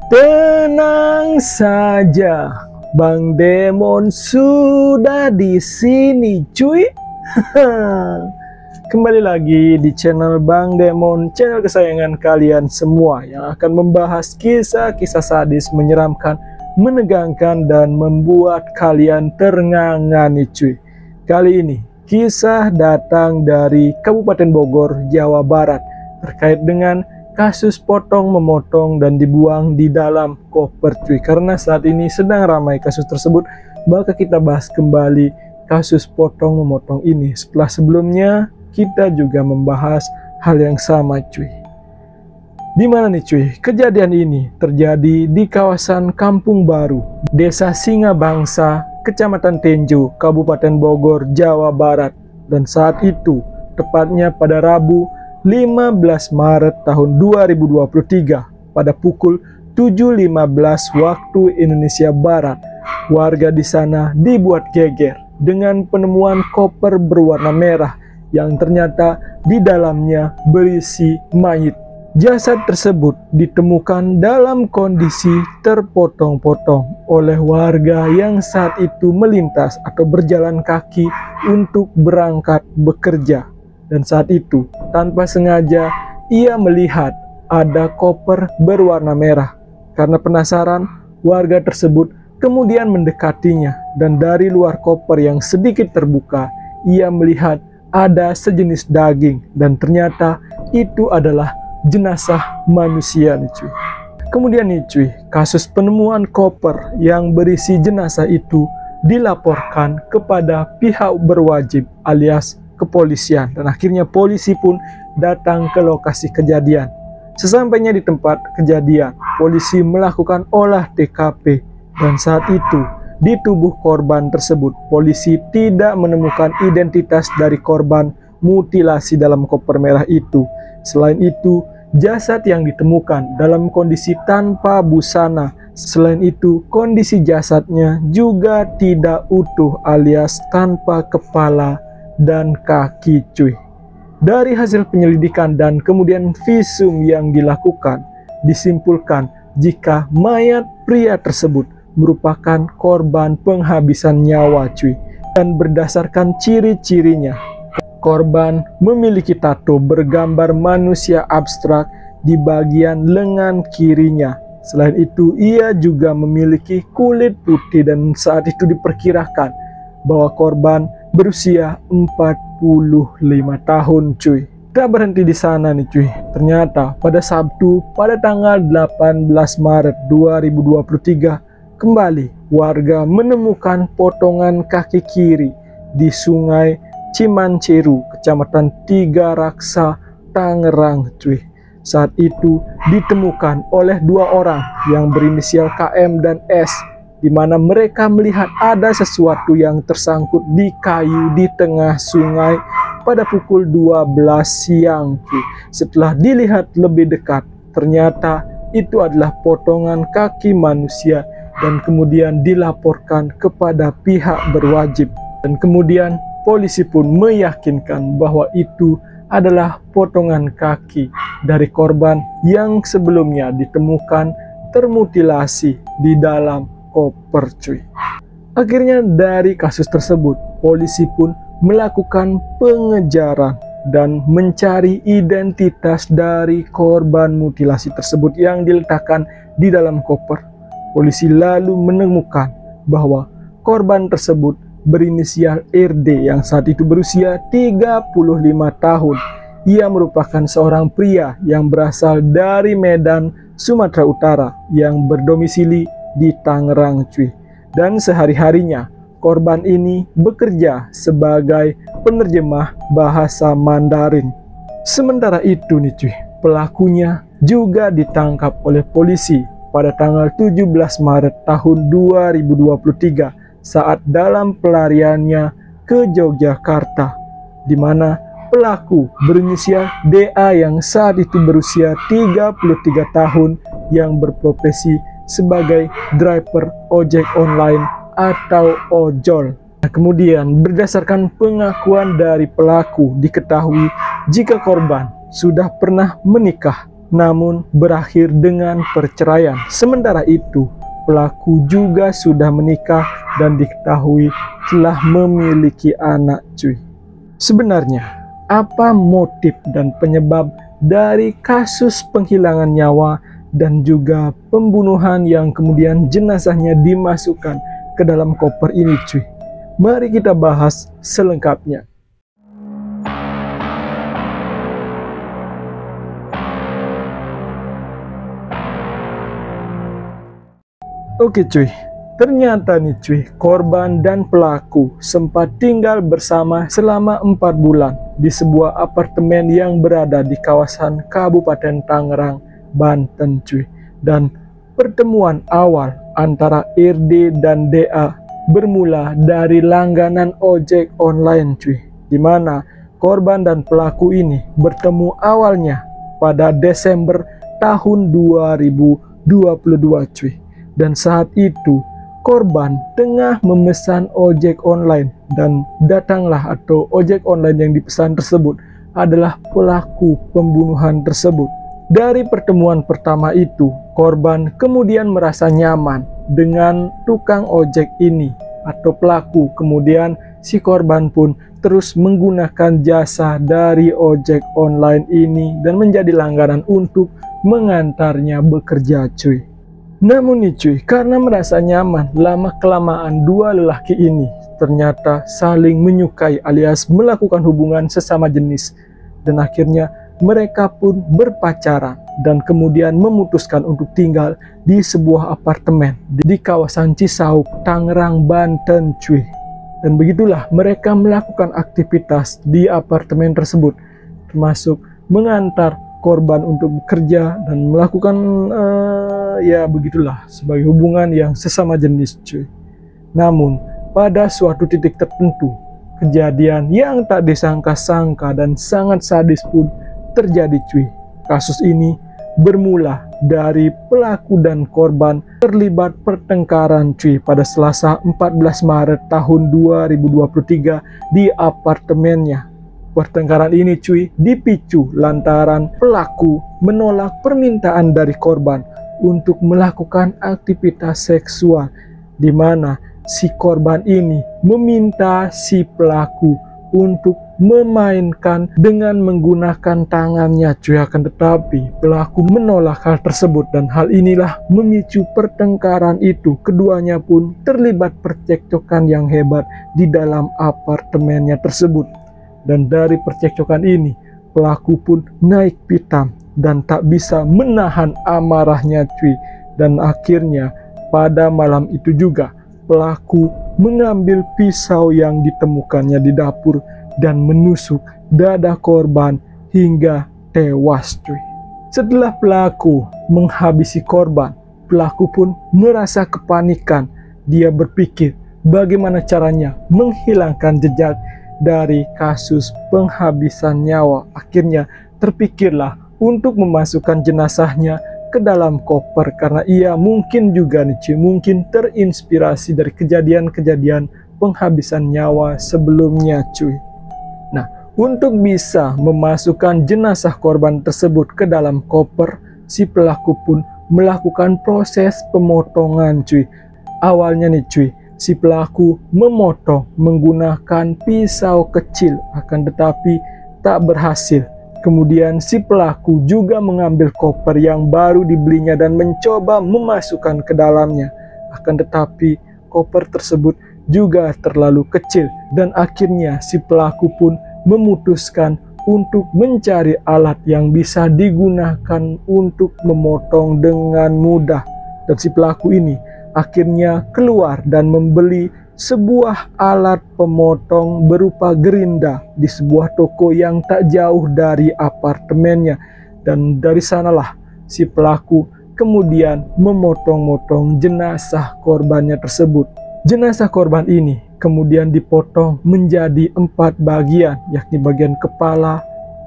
Tenang saja, Bang Demon sudah di sini, cuy. Kembali lagi di channel Bang Demon, channel kesayangan kalian semua yang akan membahas kisah-kisah sadis menyeramkan, menegangkan, dan membuat kalian ternganga nih, cuy. Kali ini kisah datang dari Kabupaten Bogor, Jawa Barat, terkait dengan kasus potong memotong dan dibuang di dalam koper, cuy. Karena saat ini sedang ramai kasus tersebut, maka kita bahas kembali kasus potong memotong ini setelah sebelumnya kita juga membahas hal yang sama, cuy. Dimana nih, cuy? Kejadian ini terjadi di kawasan Kampung Baru, Desa Singabangsa, Kecamatan Tenjo, Kabupaten Bogor, Jawa Barat. Dan saat itu tepatnya pada Rabu 15 Maret tahun 2023 pada pukul 7.15 waktu Indonesia Barat, warga di sana dibuat geger dengan penemuan koper berwarna merah yang ternyata di dalamnya berisi mayit. Jasad tersebut ditemukan dalam kondisi terpotong-potong oleh warga yang saat itu melintas atau berjalan kaki untuk berangkat bekerja. Dan saat itu, tanpa sengaja, ia melihat ada koper berwarna merah. Karena penasaran, warga tersebut kemudian mendekatinya. Dan dari luar koper yang sedikit terbuka, ia melihat ada sejenis daging. Dan ternyata itu adalah jenazah manusia nih, cuy. Kemudian nih, cuy, kasus penemuan koper yang berisi jenazah itu dilaporkan kepada pihak berwajib alias kepolisian, dan akhirnya polisi pun datang ke lokasi kejadian. Sesampainya di tempat kejadian, polisi melakukan olah TKP, dan saat itu di tubuh korban tersebut polisi tidak menemukan identitas dari korban mutilasi dalam koper merah itu. Selain itu, jasad yang ditemukan dalam kondisi tanpa busana. Selain itu, kondisi jasadnya juga tidak utuh alias tanpa kepala dan kaki, cuy. Dari hasil penyelidikan dan kemudian visum yang dilakukan, disimpulkan jika mayat pria tersebut merupakan korban penghabisan nyawa, cuy. Dan berdasarkan ciri-cirinya, korban memiliki tato bergambar manusia abstrak di bagian lengan kirinya. Selain itu, ia juga memiliki kulit putih dan saat itu diperkirakan bahwa korban berusia 45 tahun, cuy. Tidak berhenti di sana nih, cuy. Ternyata pada Sabtu pada tanggal 18 Maret 2023 kembali warga menemukan potongan kaki kiri di Sungai Cimanceru, Kecamatan Tiga Raksa, Tangerang, cuy. Saat itu ditemukan oleh dua orang yang berinisial KM dan S, di mana mereka melihat ada sesuatu yang tersangkut di kayu di tengah sungai pada pukul 12 siang, cuy. Setelah dilihat lebih dekat, ternyata itu adalah potongan kaki manusia dan kemudian dilaporkan kepada pihak berwajib. Dan kemudian polisi pun meyakinkan bahwa itu adalah potongan kaki dari korban yang sebelumnya ditemukan termutilasi di dalam koper, cuy. Akhirnya dari kasus tersebut, polisi pun melakukan pengejaran dan mencari identitas dari korban mutilasi tersebut yang diletakkan di dalam koper. Polisi lalu menemukan bahwa korban tersebut berinisial RD yang saat itu berusia 35 tahun. Ia merupakan seorang pria yang berasal dari Medan, Sumatera Utara yang berdomisili di Tangerang, cuy. Dan sehari-harinya korban ini bekerja sebagai penerjemah bahasa Mandarin. Sementara itu nih, cuy, pelakunya juga ditangkap oleh polisi pada tanggal 17 Maret tahun 2023 saat dalam pelariannya ke Yogyakarta, di mana pelaku berinisial DA yang saat itu berusia 33 tahun yang berprofesi sebagai driver ojek online atau ojol. Kemudian berdasarkan pengakuan dari pelaku diketahui jika korban sudah pernah menikah namun berakhir dengan perceraian. Sementara itu, pelaku juga sudah menikah dan diketahui telah memiliki anak, cuy. Sebenarnya, apa motif dan penyebab dari kasus penghilangan nyawa dan juga pembunuhan yang kemudian jenazahnya dimasukkan ke dalam koper ini, cuy? Mari kita bahas selengkapnya. Oke cuy, ternyata nih cuy, korban dan pelaku sempat tinggal bersama selama 4 bulan di sebuah apartemen yang berada di kawasan Kabupaten Tangerang, Banten, cuy. Dan pertemuan awal antara RD dan DA bermula dari langganan ojek online, cuy, di mana korban dan pelaku ini bertemu awalnya pada Desember tahun 2022, cuy. Dan saat itu korban tengah memesan ojek online dan datanglah atau ojek online yang dipesan tersebut adalah pelaku pembunuhan tersebut. Dari pertemuan pertama itu, korban kemudian merasa nyaman dengan tukang ojek ini atau pelaku. Kemudian si korban pun terus menggunakan jasa dari ojek online ini dan menjadi langganan untuk mengantarnya bekerja, cuy. Namun nih cuy, karena merasa nyaman, lama-kelamaan dua lelaki ini ternyata saling menyukai alias melakukan hubungan sesama jenis. Dan akhirnya mereka pun berpacaran dan kemudian memutuskan untuk tinggal di sebuah apartemen di kawasan Cisauk, Tangerang, Banten, cuy. Dan begitulah mereka melakukan aktivitas di apartemen tersebut, termasuk mengantar korban untuk bekerja dan melakukan ya begitulah sebagai hubungan yang sesama jenis, cuy. Namun pada suatu titik tertentu, kejadian yang tak disangka-sangka dan sangat sadis pun terjadi, cuy. Kasus ini bermula dari pelaku dan korban terlibat pertengkaran, cuy, pada Selasa 14 Maret tahun 2023 di apartemennya. Pertengkaran ini, cuy, dipicu lantaran pelaku menolak permintaan dari korban untuk melakukan aktivitas seksual, di mana si korban ini meminta si pelaku untuk memainkan dengan menggunakan tangannya, cuy. Akan tetapi pelaku menolak hal tersebut dan hal inilah memicu pertengkaran itu. Keduanya pun terlibat percekcokan yang hebat di dalam apartemennya tersebut. Dan dari percekcokan ini, pelaku pun naik pitam dan tak bisa menahan amarahnya, cuy. Dan akhirnya pada malam itu juga, pelaku mengambil pisau yang ditemukannya di dapur dan menusuk dada korban hingga tewas, cuy. Setelah pelaku menghabisi korban, pelaku pun merasa kepanikan. Dia berpikir bagaimana caranya menghilangkan jejak dari kasus penghabisan nyawa. Akhirnya terpikirlah untuk memasukkan jenazahnya ke dalam koper karena ia mungkin juga nih cuy, mungkin terinspirasi dari kejadian-kejadian penghabisan nyawa sebelumnya, cuy. Nah, untuk bisa memasukkan jenazah korban tersebut ke dalam koper, si pelaku pun melakukan proses pemotongan, cuy. Awalnya nih cuy, si pelaku memotong menggunakan pisau kecil, akan tetapi tak berhasil. Kemudian si pelaku juga mengambil koper yang baru dibelinya dan mencoba memasukkan ke dalamnya. Akan tetapi koper tersebut juga terlalu kecil dan akhirnya si pelaku pun memutuskan untuk mencari alat yang bisa digunakan untuk memotong dengan mudah. Dan si pelaku ini akhirnya keluar dan membeli sebuah alat pemotong berupa gerinda di sebuah toko yang tak jauh dari apartemennya. Dan dari sanalah si pelaku kemudian memotong-motong jenazah korbannya tersebut. Jenazah korban ini kemudian dipotong menjadi 4 bagian, yakni bagian kepala,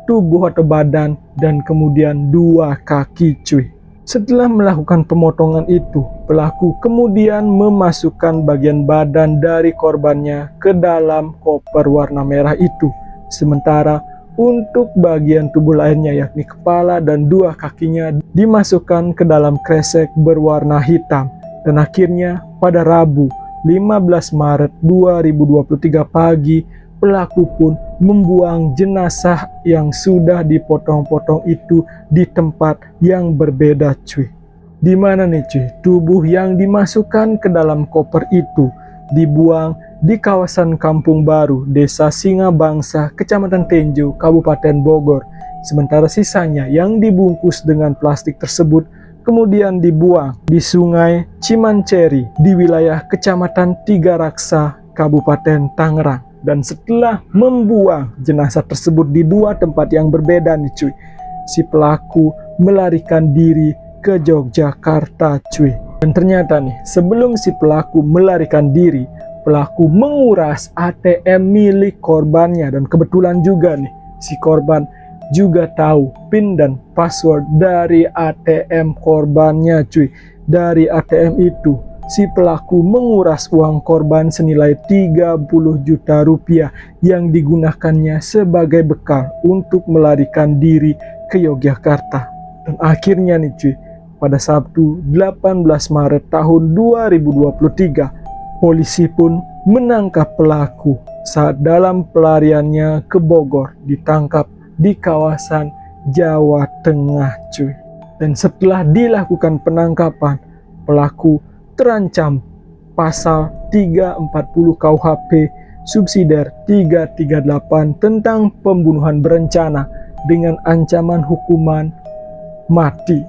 tubuh atau badan, dan kemudian 2 kaki, cuy. Setelah melakukan pemotongan itu, pelaku kemudian memasukkan bagian badan dari korbannya ke dalam koper warna merah itu. Sementara Untuk bagian tubuh lainnya yakni kepala dan 2 kakinya dimasukkan ke dalam kresek berwarna hitam. Dan akhirnya pada Rabu 15 Maret 2023 pagi, pelaku pun membuang jenazah yang sudah dipotong-potong itu di tempat yang berbeda cuy. Di mana nih cuy? Tubuh yang dimasukkan ke dalam koper itu dibuang di kawasan Kampung Baru, Desa Singabangsa, Kecamatan Tenjo, Kabupaten Bogor. Sementara sisanya yang dibungkus dengan plastik tersebut kemudian dibuang di Sungai Cimanceri di wilayah Kecamatan Tiga Raksa, Kabupaten Tangerang. Dan setelah membuang jenazah tersebut di 2 tempat yang berbeda nih cuy, si pelaku melarikan diri ke Yogyakarta cuy. Dan ternyata nih, sebelum si pelaku melarikan diri, pelaku menguras ATM milik korbannya. Dan kebetulan juga nih, si korban juga tahu PIN dan password dari ATM korbannya cuy. Dari ATM itu, si pelaku menguras uang korban senilai 30 juta rupiah yang digunakannya sebagai bekal untuk melarikan diri ke Yogyakarta. Dan akhirnya nih cuy, pada Sabtu 18 Maret tahun 2023, polisi pun menangkap pelaku saat dalam pelariannya ke Bogor, ditangkap di kawasan Jawa Tengah cuy. Dan setelah dilakukan penangkapan, pelaku terancam pasal 340 KUHP subsidiar 338 tentang pembunuhan berencana dengan ancaman hukuman mati.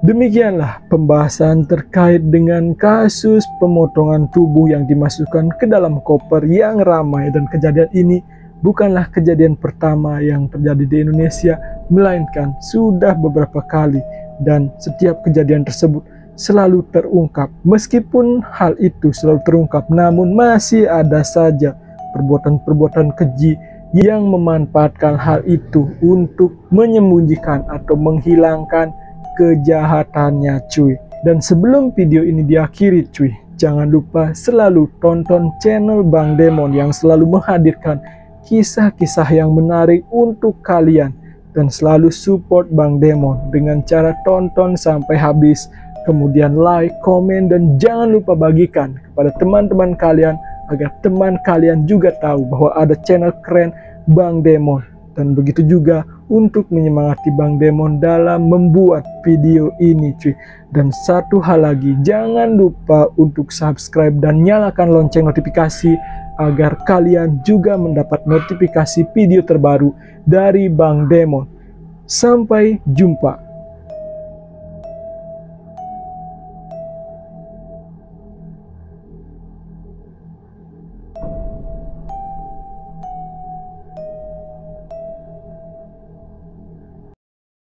Demikianlah pembahasan terkait dengan kasus pemotongan tubuh yang dimasukkan ke dalam koper yang ramai. Dan kejadian ini bukanlah kejadian pertama yang terjadi di Indonesia, melainkan sudah beberapa kali. Dan setiap kejadian tersebut selalu terungkap. Meskipun hal itu selalu terungkap, namun masih ada saja perbuatan-perbuatan keji yang memanfaatkan hal itu untuk menyembunyikan atau menghilangkan kejahatannya cuy. Dan sebelum video ini diakhiri cuy, jangan lupa selalu tonton channel Bang Demon yang selalu menghadirkan kisah-kisah yang menarik untuk kalian. Dan selalu support Bang Demon dengan cara tonton sampai habis, kemudian like, komen, dan jangan lupa bagikan kepada teman-teman kalian agar teman kalian juga tahu bahwa ada channel keren Bang Demon. Dan begitu juga untuk menyemangati Bang Demon dalam membuat video ini cuy. Dan satu hal lagi, jangan lupa untuk subscribe dan nyalakan lonceng notifikasi agar kalian juga mendapat notifikasi video terbaru dari Bang Demon. Sampai jumpa.